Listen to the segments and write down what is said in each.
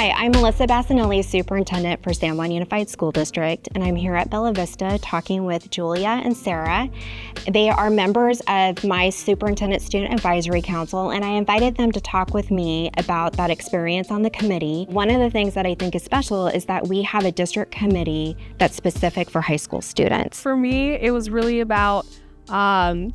Hi, I'm Melissa Bassinelli, Superintendent for San Juan Unified School District, and I'm here at Bella Vista talking with Julia and Sarah. They are members of my Superintendent Student Advisory Council, and I invited them to talk with me about that experience on the committee. One of the things that I think is special is that we have a district committee that's specific for high school students. For me, it was really about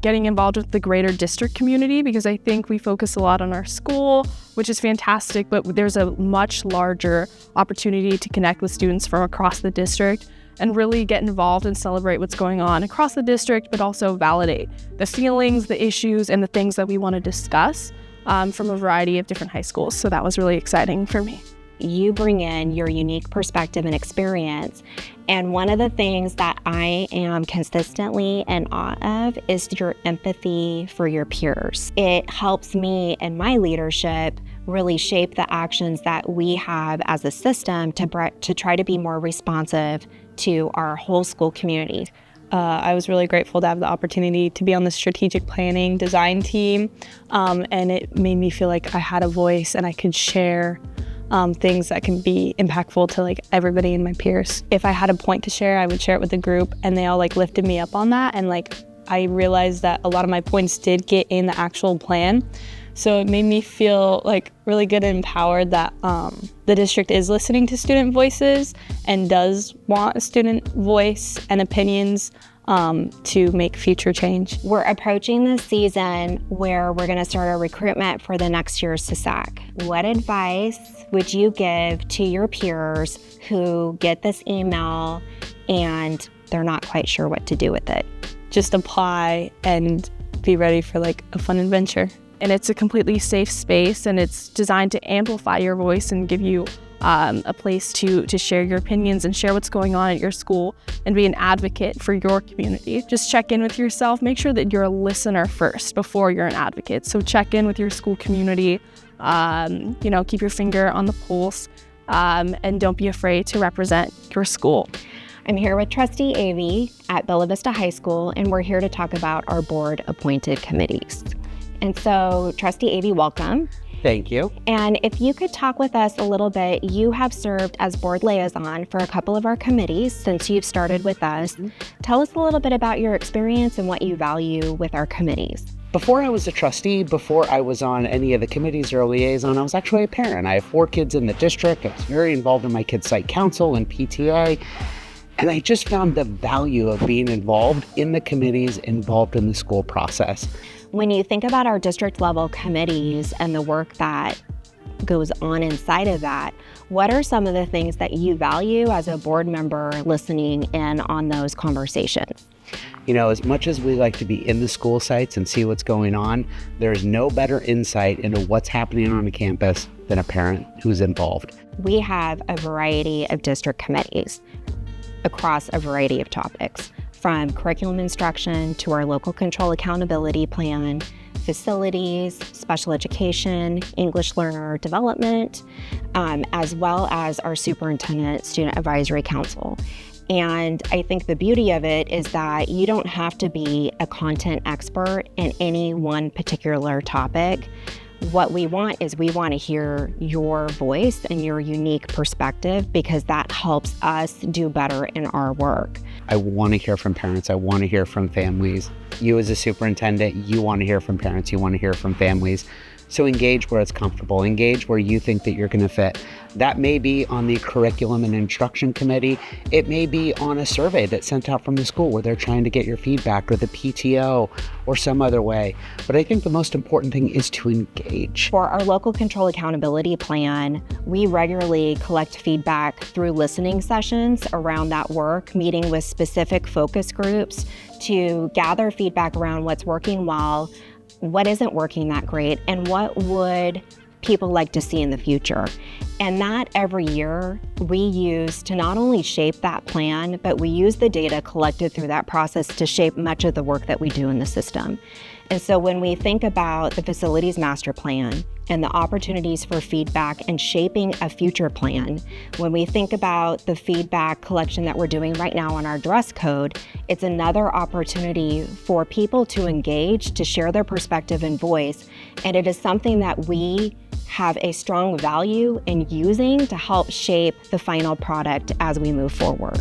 getting involved with the greater district community, because I think we focus a lot on our school, which is fantastic, but there's a much larger opportunity to connect with students from across the district and really get involved and celebrate what's going on across the district, but also validate the feelings, the issues, and the things that we want to discuss from a variety of different high schools. So that was really exciting for me. You bring in your unique perspective and experience. And one of the things that I am consistently in awe of is your empathy for your peers. It helps me in my leadership really shape the actions that we have as a system to try to be more responsive to our whole school community. I was really grateful to have the opportunity to be on the strategic planning design team, and it made me feel like I had a voice and I could share things that can be impactful to everybody and my peers. If I had a point to share, I would share it with the group, and they all lifted me up on that, and I realized that a lot of my points did get in the actual plan. So it made me feel really good and empowered that the district is listening to student voices and does want a student voice and opinions to make future change. We're approaching the season where we're going to start our recruitment for the next year's SSAC. What advice would you give to your peers who get this email and they're not quite sure what to do with it? Just apply and be ready for a fun adventure. And it's a completely safe space, and it's designed to amplify your voice and give you a place to share your opinions and share what's going on at your school and be an advocate for your community. Just check in with yourself. Make sure that you're a listener first before you're an advocate. So check in with your school community, keep your finger on the pulse, and don't be afraid to represent your school. I'm here with Trustee Avey at Bella Vista High School, and we're here to talk about our board-appointed committees. And so, Trustee Avey, welcome. Thank you. And if you could talk with us a little bit, you have served as board liaison for a couple of our committees since you've started with us. Mm-hmm. Tell us a little bit about your experience and what you value with our committees. Before I was a trustee, before I was on any of the committees or a liaison, I was actually a parent. I have 4 kids in the district. I was very involved in my kids' site council and PTA. And I just found the value of being involved in the committees, involved in the school process. When you think about our district level committees and the work that goes on inside of that, what are some of the things that you value as a board member listening in on those conversations? As much as we like to be in the school sites and see what's going on, there's no better insight into what's happening on the campus than a parent who's involved. We have a variety of district committees across a variety of topics, from curriculum instruction to our local control accountability plan, facilities, special education, English learner development, as well as our Superintendent Student Advisory Council. And I think the beauty of it is that you don't have to be a content expert in any one particular topic. What we want to hear your voice and your unique perspective, because that helps us do better in our work. I want to hear from parents. I want to hear from families. You as a superintendent, you want to hear from parents. You want to hear from families. So engage where it's comfortable. Engage where you think that you're going to fit. That may be on the curriculum and instruction committee. It may be on a survey that's sent out from the school where they're trying to get your feedback, or the PTO, or some other way. But I think the most important thing is to engage. For our local control accountability plan, we regularly collect feedback through listening sessions around that work, meeting with specific focus groups to gather feedback around what's working well, what isn't working that great, and what would people like to see in the future. And that every year we use to not only shape that plan, but we use the data collected through that process to shape much of the work that we do in the system. And so when we think about the facilities master plan and the opportunities for feedback and shaping a future plan, when we think about the feedback collection that we're doing right now on our dress code, it's another opportunity for people to engage, to share their perspective and voice. And it is something that we have a strong value in using to help shape the final product as we move forward.